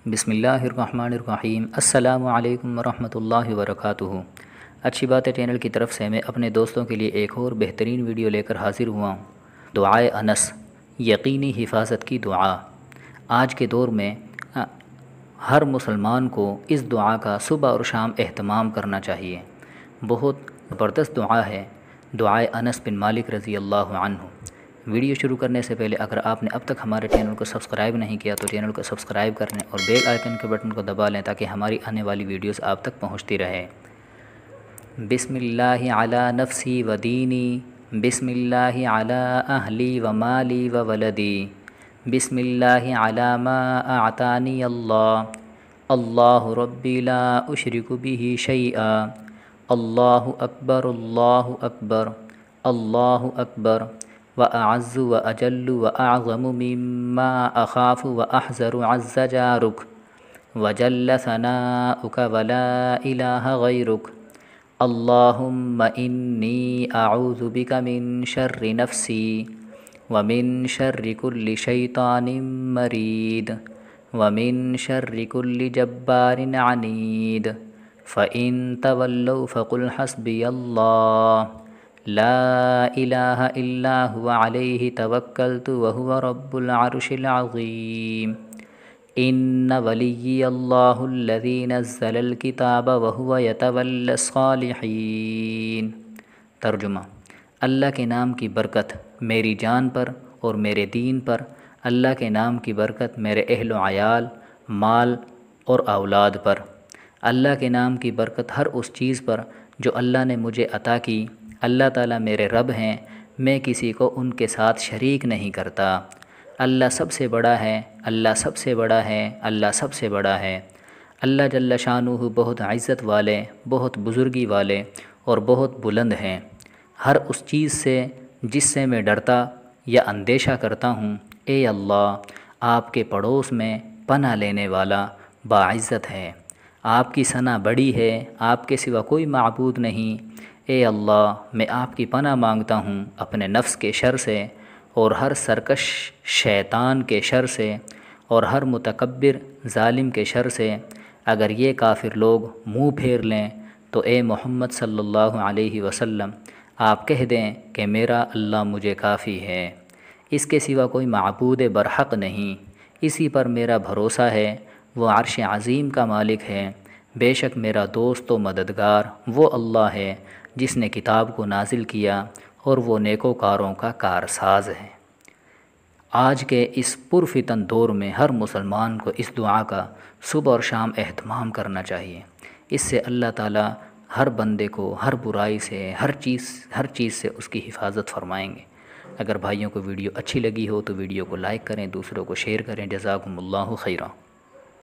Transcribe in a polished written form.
بسم اللہ الرحمن الرحیم۔ السلام علیکم ورحمۃ اللہ وبرکاتہ۔ اچھی باتیں چینل کی طرف سے میں اپنے دوستوں کے لیے ایک اور بہترین ویڈیو لے کر حاضر ہوا ہوں۔ دعائے انس، یقینی حفاظت کی دعا۔ آج کے دور میں ہر مسلمان کو اس دعا کا صبح اور شام اہتمام کرنا چاہیے۔ بہت زبردست دعا ہے، دعائے انس بن مالک رضی اللہ عنہ۔ ویڈیو شروع کرنے سے پہلے اگر آپ نے اب تک ہمارے چینل کو سبسکرائب نہیں کیا تو چینل کو سبسکرائب کر لیں اور بیل آئیکن کے بٹن کو دبا لیں تاکہ ہماری آنے والی ویڈیوز آپ تک پہنچتی رہے۔ بسم اللہ علی نفسی و دینی، بسم اللہ علی اہلی و مالی و ولدی، بسم اللہ علی ما اعطانی اللہ، اللہ ربی لا اشرک بہ شیئا، اللہ اکبر اللہ اکبر، اللہ اکبر، وأعز وأجل وأعظم مما أخاف وأحذر عز جارك وجل ثناؤك ولا إله غيرك اللهم إني أعوذ بك من شر نفسي ومن شر كل شيطان مريد ومن شر كل جبار عنيد فإن تولوا فقل حسبي الله لا الہ الا هو علیہ توکلت وهو رب العرش العظیم ان ولی اللہ الذی نزل الکتاب وهو یتولی الصالحین۔ ترجمہ: اللہ کے نام کی برکت میری جان پر اور میرے دین پر، اللہ کے نام کی برکت میرے اہل و عیال، مال اور اولاد پر، اللہ کے نام کی برکت ہر اس چیز پر جو اللہ نے مجھے عطا کی۔ اللہ تعالیٰ میرے رب ہیں، میں کسی کو ان کے ساتھ شریک نہیں کرتا۔ اللہ سب سے بڑا ہے، اللہ سب سے بڑا ہے، اللہ سب سے بڑا ہے۔ اللہ جل شانہ بہت عزت والے، بہت بزرگی والے اور بہت بلند ہیں۔ ہر اس چیز سے جس سے میں ڈرتا یا اندیشہ کرتا ہوں، اے اللہ آپ کے پڑوس میں پناہ لینے والا باعزت ہے۔ آپ کی ثنا بڑی ہے، آپ کے سوا کوئی معبود نہیں۔ اے اللہ میں آپ کی پناہ مانگتا ہوں اپنے نفس کے شر سے اور ہر سرکش شیطان کے شر سے اور ہر متکبر ظالم کے شر سے۔ اگر یہ کافر لوگ منہ پھیر لیں تو اے محمد صلی اللہ علیہ وسلم آپ کہہ دیں کہ میرا اللہ مجھے کافی ہے، اس کے سوا کوئی معبود برحق نہیں، اسی پر میرا بھروسہ ہے، وہ عرش عظیم کا مالک ہے۔ بے شک میرا دوست و مددگار وہ اللہ ہے جس نے کتاب کو نازل کیا اور وہ نیکوکاروں کا کارساز ہے۔ آج کے اس پرفتن دور میں ہر مسلمان کو اس دعا کا صبح اور شام اہتمام کرنا چاہیے۔ اس سے اللہ تعالیٰ ہر بندے کو ہر برائی سے ہر چیز سے اس کی حفاظت فرمائیں گے۔ اگر بھائیوں کو ویڈیو اچھی لگی ہو تو ویڈیو کو لائک کریں، دوسروں کو شیئر کریں۔ جزاکم اللہ خیرا۔